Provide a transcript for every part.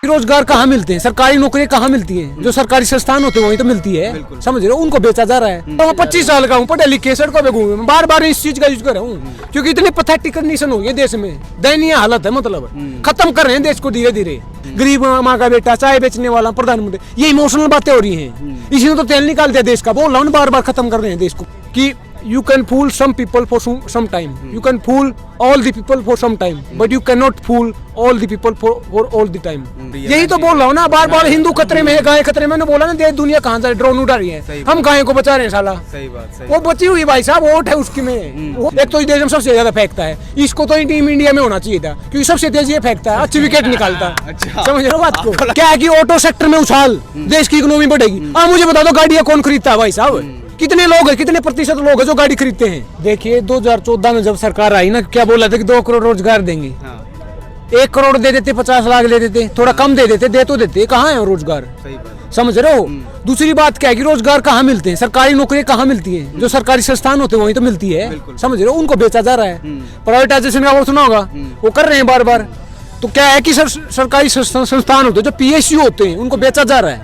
रोजगार कहाँ मिलते हैं, सरकारी नौकरी कहाँ मिलती है, जो सरकारी संस्थान होते हैं वहीं तो मिलती है, समझ रहे हो, उनको बेचा जा रहा है। तो मैं 25 साल का हूँ, पढ़े लिखे, सड़कों पे घूमे, बार बार इस चीज का यूज कर रहा हूँ, क्योंकि इतनी पैथेटिक कंडीशन हो गई देश में, दयनीय हालत है, मतलब खत्म कर रहे हैं देश को धीरे धीरे। गरीब माँ का बेटा, चाय बेचने वाला, प्रधानमंत्री, ये इमोशनल बातें हो रही हैं, इसी ने तो तेल निकाल दिया देश का। बोल रहा हूँ बार बार खत्म कर रहे हैं देश को कि you can fool some people for some time, you can fool all the people for some time, but you cannot fool all the people for all the time। यही तो बोल रहा हूँ ना बार बार, हिंदू खतरे में है, गाय खतरे में। मैंने बोला ना देश दुनिया कहाँ से ड्रोन उड़ा रही है, हम गायों को बचा रहे हैं साला। सही बात, वो बची हुई भाई साहब, वोट है उसकी में, एक तो इस देश में सबसे ज्यादा फेंकता है, इसको तो टीम इंडिया में होना चाहिए था, क्योंकि सबसे तेज ये फेंकता है, अच्छी विकेट निकालता है। समझ रहे हो बात को? क्या है कि ऑटो सेक्टर में उछाल, देश की इकोनॉमी बढ़ेगी। मुझे बता दो गाड़ियाँ कौन खरीदता है भाई साहब, कितने लोग हैं, कितने प्रतिशत लोग हैं जो गाड़ी खरीदते हैं। देखिए 2014 में जब सरकार आई ना, क्या बोला था कि 2 करोड़ रोजगार देंगे, 1 करोड़ दे देते, 50 लाख दे देते, थोड़ा कम दे देते, दे तो देते, कहाँ है रोजगार? समझ रहे हो? दूसरी बात क्या है कि रोजगार कहाँ मिलते हैं, सरकारी नौकरी कहाँ मिलती है, जो सरकारी संस्थान होते हैं वहीं तो मिलती है, समझ रहे हो, उनको बेचा जा रहा है। प्राइवेटाइजेशन का वो सुना होगा, वो कर रहे हैं बार बार। तो क्या है कि सरकारी संस्थान होते हैं जो PSU होते हैं, उनको बेचा जा रहा है।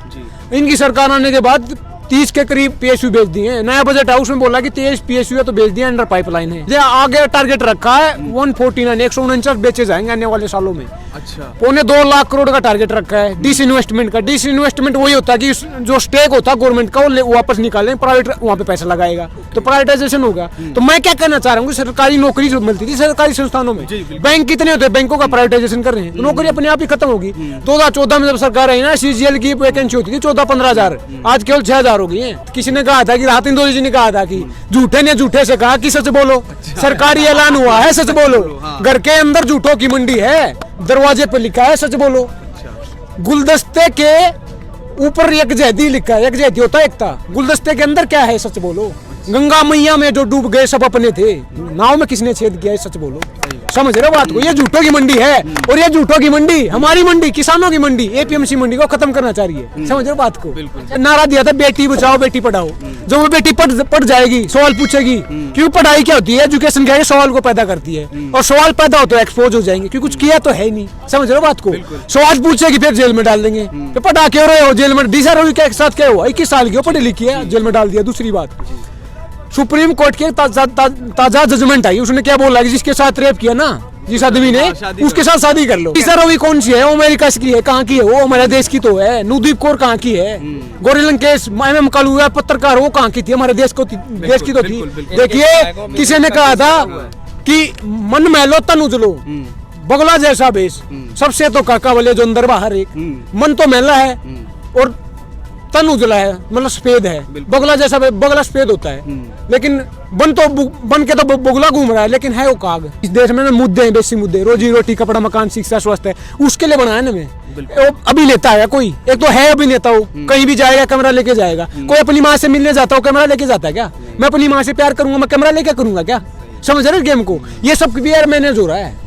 इनकी सरकार आने के बाद 30 के करीब PSU बेच दिए। नया बजट है उसमें बोला कि 23 PSU है तो बेच दिया, अंडर पाइपलाइन है। जो आगे टारगेट रखा है 149 बेचे जाएंगे आने वाले सालों में। अच्छा, 2.25 लाख करोड़ का टारगेट रखा है डिसइन्वेस्टमेंट का। डिसइन्वेस्टमेंट वही होता है कि जो स्टेक होता है गवर्नमेंट का वो वापस निकालें, प्राइवेट वहाँ पे पैसा लगाएगा, तो प्राइवेटाइजेशन होगा। तो मैं क्या कहना चाह रहा हूँ, सरकारी नौकरी जो मिलती थी सरकारी संस्थानों में, बैंक कितने होते हैं, बैंकों का प्राइवेटाइजेशन कर रहे हैं, तो नौकरी अपने आप ही खत्म होगी। 2014 में जब सरकार आई ना, CGL की वैकेंसी होती थी 14-15 हजार, आज केवल 6,000 हो गई है। किसी ने कहा था कि रात इंदौरी जी ने कहा था कि झूठे ने झूठे से कहा कि सच बोलो। सरकारी ऐलान हुआ है, सच बोलो। घर के अंदर झूठों की मंडी है, दरवाजे पर लिखा है सच बोलो। गुलदस्ते के ऊपर यकजहती लिखा है, यकजहती होता है एकता, गुलदस्ते के अंदर क्या है, सच बोलो। गंगा मैया में जो डूब गए सब अपने थे, नाव में किसने छेद किया है, सच बोलो। समझ रहे हो बात को? ये झूठों की मंडी है, और ये झूठों की मंडी हमारी मंडी, किसानों की मंडी, APMC मंडी को खत्म करना चाह रही है। समझ रहे हो बात को? नारा दिया था बेटी बचाओ बेटी पढ़ाओ। जब वो बेटी पढ़ जाएगी, सवाल पूछेगी, क्यों पढ़ाई क्या होती है, एजुकेशन क्या है, सवाल को पैदा करती है, और सवाल पैदा होते एक्सपोज हो जाएंगे क्योंकि कुछ किया तो है नहीं। समझ रहे हो बात को? सवाल पूछेगी फिर जेल में डाल देंगे, तो पढ़ा क्यों रहे हो, जेल में। डीसा रवि के साथ क्या हुआ, 21 साल की पढ़ी लिखी है, जेल में डाल दिया। दूसरी बात, सुप्रीम कोर्ट की ताजा जजमेंट आई, उसने क्या बोला कि जिसके साथ रेप किया ना जिस आदमी ने, उसके साथ शादी कर लो। डीसा रवि कौन सी है, वो अमेरिका की है, कहाँ की है वो, हमारे देश की तो है। नुदीप कौर कहाँ की है, गोरी लंकेश MM कालूया पत्रकार, वो कहाँ की थी, हमारे देश की तो थी। देखिए किसी ने कहा था कि मन महलो तन उजलो, बगला जैसा बेस, सबसे तो काका बोले जो अंदर बाहर एक, मन तो मैला है और तन उजला है, मतलब सफेद है। बगला जैसा, बगला सफेद होता है, लेकिन बन के तो बुगला घूम रहा है, लेकिन है वो काग। इस देश में मुद्दे हैं, बेसिक मुद्दे, रोजी रोटी, कपड़ा, मकान, शिक्षा, स्वास्थ्य, उसके लिए बनाया ना मैं। अभी लेता है कोई, एक तो है अभिनेता, वो कहीं भी जाएगा कैमरा लेके जाएगा। कोई अपनी माँ से मिलने जाता हो कैमरा लेके जाता है क्या? मैं अपनी माँ से प्यार करूंगा, मैं कैमरा लेके करूंगा क्या? समझ रहे गेम को? ये सब वेयर मैनेज हो रहा है,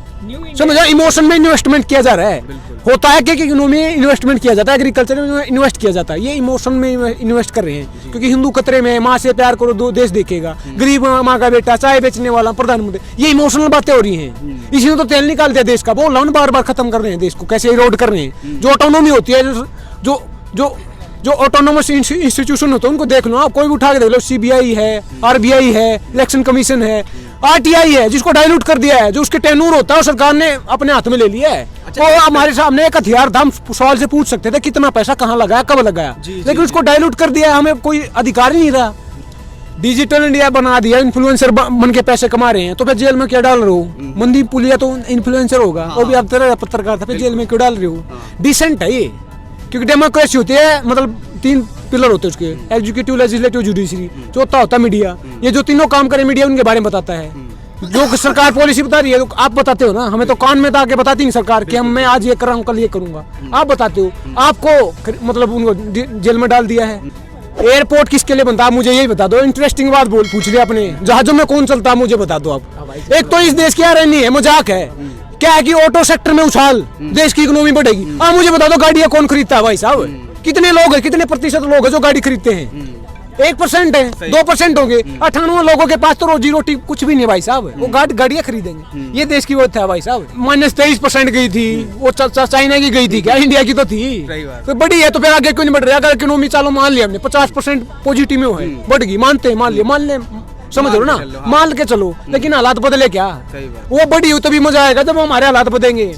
समझ रहे? इमोशन में इन्वेस्टमेंट किया जा रहा है। होता है कि इकोनॉमी में इन्वेस्टमेंट किया जाता है, एग्रीकल्चर में इन्वेस्ट किया जाता है, ये इमोशन में इन्वेस्ट कर रहे हैं, क्योंकि हिंदू खतरे में है, माँ से प्यार करो दो देश देखेगा, गरीब माँ का बेटा, चाय बेचने वाला, प्रधानमंत्री, ये इमोशनल बातें हो रही हैं। इसी ने तो तेल निकाल दिया देश का। बोल रहा हूँ बार बार खत्म कर रहे हैं देश को, कैसे इरोड कर रहे हैं। जो ऑटोनॉमी होती है, जो ऑटोनोमस इंस्टीट्यूशन होते हैं, उनको देख लो आप, कोई भी उठा के देख लो, CBI है, RBI है, इलेक्शन कमीशन है, RTI है, जिसको डाइल्यूट कर दिया है, जो उसके टेन्यूर होता है सरकार ने अपने हाथ में ले लिया है। वो हमारे सामने एक हथियार था, हम सवाल से पूछ सकते थे कितना पैसा कहाँ लगाया, कब लगाया, लेकिन उसको डाइल्यूट कर दिया, हमें कोई अधिकार ही नहीं रहा। डिजिटल इंडिया बना दिया, इन्फ्लुएंसर बन के पैसे कमा रहे हैं, तो फिर जेल में क्या डाल रहे हो? मनदीप पुलिया तो इन्फ्लुएंसर होगा, वो भी आप तरह पत्रकार था, फिर जेल में क्यों डाल रहे हो? डिसेंट है ये, क्योंकि डेमोक्रेसी होती है, मतलब 3 पिलर होते हैं उसके, एग्जीक्यूटिव, लेजिस्लेटिव, जुडिशरी। चौथा होता है मीडिया, ये जो तीनों काम करे मीडिया उनके बारे में बताता है। जो सरकार पॉलिसी बता रही है तो आप बताते हो ना, हमें तो कान में आके बताती नहीं सरकार कि मैं आज ये कर रहा हूँ, कल ये करूंगा। आप बताते हो, आपको मतलब उनको जेल में डाल दिया है। एयरपोर्ट किसके लिए बनता है, मुझे यही बता दो। इंटरेस्टिंग बात पूछ लिया आपने, जहाजों में कौन चलता है मुझे बता दो आप। एक तो इस देश की नहीं है, मजाक है। क्या है कि ऑटो सेक्टर में उछाल, देश की इकोनॉमी बढ़ेगी। मुझे बता दो गाड़ियां कौन खरीदता है भाई साहब? कितने लोग हैं, कितने प्रतिशत लोग हैं जो गाड़ी खरीदते हैं? 1% है, 2% होंगे। 98 लोगों के पास तो रोजी रोटी कुछ भी नहीं भाई साहब, वो गाड़ियाँ खरीदेंगे। ये देश की व्यवस्था है भाई साहब। -23% गई थी, वो चाइना की गई थी क्या, इंडिया की तो थी, तो बड़ी है, तो फिर आगे क्यों नहीं बढ़ रही? अगर इकोनॉमी चालो मान लिया हमने 50% पॉजिटिव में हो है, बढ़ गई, मानते हैं, मान ले, समझ रहे हो ना, मान के चलो, लेकिन हालात बदले क्या? वो बड़ी हो तभी मजा आएगा जब हमारे हालात बदलेंगे,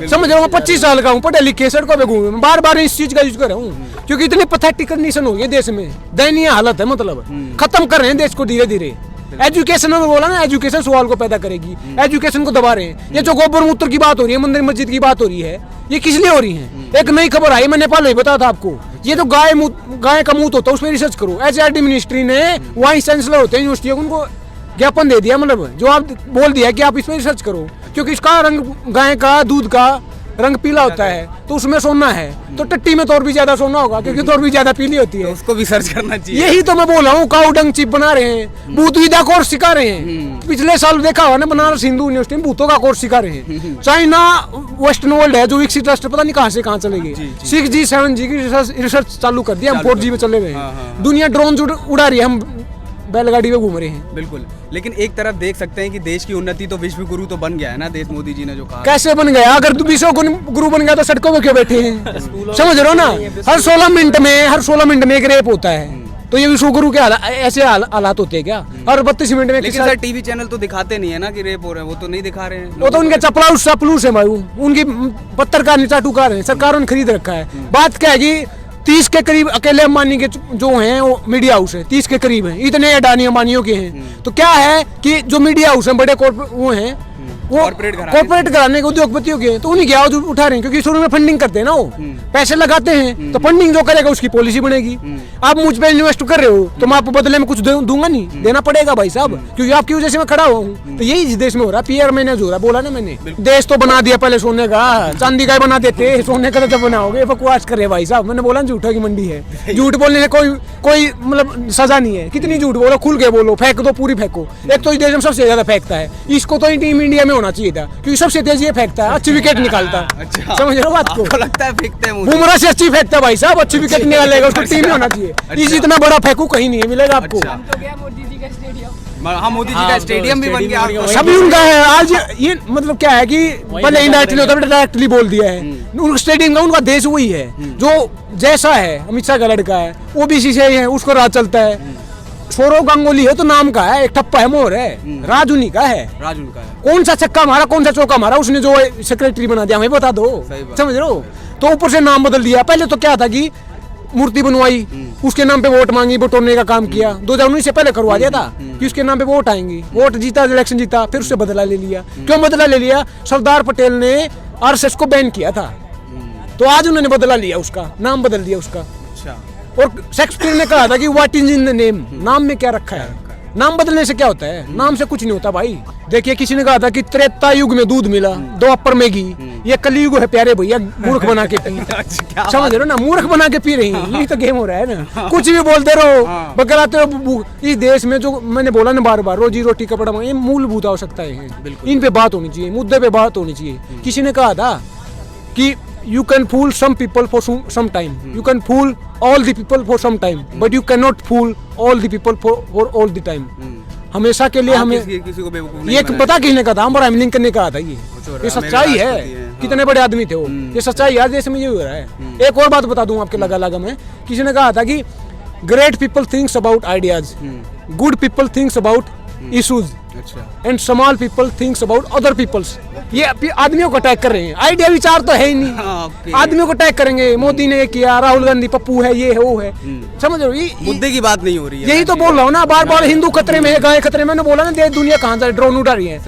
समझ रहे हो? 25 साल का हूँ, पढ़े लिखे, सड़कों पे घूमे, बार बार इस चीज का यूज कर रहा हूँ, क्योंकि इतनी पैथेटिक कंडीशन हो गई देश में, दयनीय हालत है, मतलब खत्म कर रहे हैं देश को धीरे धीरे। एजुकेशन में बोला ना, एजुकेशन सवाल को पैदा करेगी, एजुकेशन को दबा रहे हैं। ये जो गोबर मूत्र की बात हो रही है, मंदिर मस्जिद की बात हो रही है, ये किस लिए हो रही है? एक नई खबर आई, मैं नेपाल में बताया था आपको, ये जो गाय का मूत होता है उस पर रिसर्च करो। HRD मिनिस्ट्री ने वाइस चांसलर होते हैं यूनिवर्सिटी, उनको ज्ञापन दे दिया, मतलब जो आप बोल दिया कि आप इस पर रिसर्च करो, क्योंकि इसका रंग, गाय का दूध का रंग पीला होता है, तो उसमें सोना है, तो टट्टी में तो और भी ज्यादा सोना होगा, क्योंकि तो और भी ज्यादा पीली होती है, उसको भी सर्च करना चाहिए। यही तो मैं बोल रहा हूँ, काऊ डंग चिप बना रहे हैं, भूत विद्या कोर्स सिखा रहे हैं। पिछले साल देखा हुआ ना, बनारस हिंदू यूनिवर्सिटी में भूतों का कोर्स सिखा रहे हैं। चाइना वेस्टर्न वर्ल्ड है जो विकसित राष्ट्र, पता नहीं कहाँ से कहाँ चले गए। 6G 7G की रिसर्च चालू कर दिया, हम 4G में चले गए हैं। दुनिया ड्रोन उड़ा रही है, हम बैलगाड़ी में घूम रहे हैं। बिल्कुल, लेकिन एक तरफ देख सकते हैं कि देश की उन्नति तो विश्व गुरु तो बन गया है ना देश, मोदी जी ने जो कहा। कैसे बन गया? अगर विश्व गुरु बन गया तो सड़कों पे क्यों बैठे हैं? समझ रहे हो ना, हर 16 मिनट में एक रेप होता है, तो ये विश्व गुरु के ऐसे हालात होते हैं क्या? हर 32 मिनट में? लेकिन सर टीवी चैनल तो दिखाते नहीं है ना कि रेप हो रहे हैं, वो तो नहीं दिखा रहे हैं। वो तो उनके चपलाउस है भाई, उनकी पत्रकार चाटुकार है, सरकारों ने खरीद रखा है। बात क्या है कि 30 के करीब अकेले अंबानी के जो हैं वो मीडिया हाउस है, 30 के करीब हैं, इतने अडानी अंबानियों के हैं। तो क्या है कि जो मीडिया हाउस हैं, बड़े वो हैं, वो कॉर्पोरेट घराने के उद्योगपतियों के, तो उन्हीं की आवाज उठा रहे हैं, क्योंकि शुरू में फंडिंग करते हैं ना, वो पैसे लगाते हैं, तो फंडिंग जो करेगा उसकी पॉलिसी बनेगी। आप मुझ पे इन्वेस्ट कर रहे हो तो मैं आपको बदले में कुछ दूंगा नहीं, देना पड़ेगा भाई साहब, क्योंकि आपकी वजह से मैं खड़ा हुआ हूँ। तो यही इस देश में हो रहा है, पीआर मैनेज हो रहा, बोला ना मैंने। देश तो बना दिया पहले सोने का, चांदी का बना देते, सोने का जब बनाओगे बकवास करे भाई साहब। मैंने बोला झूठा की मंडी है, झूठ बोलने से कोई मतलब सजा नहीं है। कितनी झूठ बोलो, खुल के बोलो, फेंक दो, पूरी फेंको। एक तो इस देश में सबसे ज्यादा फेंकता है, इसको तो टीम इंडिया में होना चाहिए था, क्योंकि सबसे तेज ये फेंकता है, अच्छी विकेट निकालता है। अच्छा, समझ रहे हो बात को? आपको लगता है फेंकते हैं? बुमराह से अच्छी फेंकता है भाई साहब, अच्छी विकेट निकालेगा, उसको टीम में होना चाहिए। इस इतना बड़ा फेंकू कहीं नहीं मिलेगा आपको। हाँ, मोदी जी का स्टेडियम भी बन गया, सभी उनका है। आज ये मतलब क्या है कि पहले इनडायरेक्टली होता है, डायरेक्टली बोल दिया है। उनका स्टेडियम का उनका देश वही है, जो जैसा है अमित शाह का लड़का है, ओबीसी से है, उसको राज चलता है। सौरव गांगुली है तो नाम का है, एक ठप्पा है, मोर है, राज उन्हीं का है। कौन सा छक्का मारा, कौन सा चौका मारा, उसने जो सेक्रेटरी बना दिया, हमें बता दो, समझ रहे हो? तो ऊपर से नाम बदल दिया। पहले तो क्या था कि मूर्ति बनवाई, उसके नाम पे वोट मांगी, बटोरने का काम किया। 2019 से पहले करवा दिया था कि उसके नाम पे वोट आएंगी, वोट जीता, इलेक्शन जीता, फिर उससे बदला ले लिया। क्यों बदला ले लिया? सरदार पटेल ने आरएसएस को बैन किया था, तो आज उन्होंने बदला लिया, उसका नाम बदल दिया उसका। और शेक्सपियर ने कहा था कि what is in the name, नाम में क्या रखा है। नाम बदलने से क्या होता है? नाम से कुछ नहीं होता भाई। देखिए किसी ने कहा था कि त्रेता युग में दूध मिला, द्वापर में घी, ये कलयुग है प्यारे भैया, मूर्ख बना के पी। समझ रहे हो ना, मूर्ख बना के पी रही है, यही तो गेम हो रहा है ना। कुछ भी बोलते रहो, बकराते रहो। इस देश में जो मैंने बोला ना बार बार, रोजी रोटी कपड़ा, ये मूलभूत आवश्यकताएं हैं, इन पे बात होनी चाहिए, मुद्दे पे बात होनी चाहिए। किसी ने कहा था कि you can fool some people for some time, you can fool all the people for some time, but you cannot fool all the people for all the time. हमेशा के लिए हमें किसी को बेवकूफ नहीं ये पता किसने कहा था? अब्राहम लिंकन ने कहा था। ये सच्चाई है। कितने बड़े आदमी थे वो, ये सच्चाई आज देश में ये हो रहा है। एक और बात बता दूं आपके लगा में, किसी ने कहा था कि great people thinks about ideas, good people thinks about issues, and small people thinks about other peoples. ये आदमियों को अटैक कर रहे हैं, आइडिया विचार तो है ही नहीं। आदमियों को अटैक करेंगे, मोदी ने ये किया, राहुल गांधी पप्पू है, ये है वो है, समझ रहे हो? मुद्दे की बात नहीं हो रही है। यही तो बोल रहा हूँ ना, बार बार हिंदू खतरे में है, गाय खतरे में। मैंने बोला ना, दुनिया कहाँ से ड्रोन उड़ा रही है।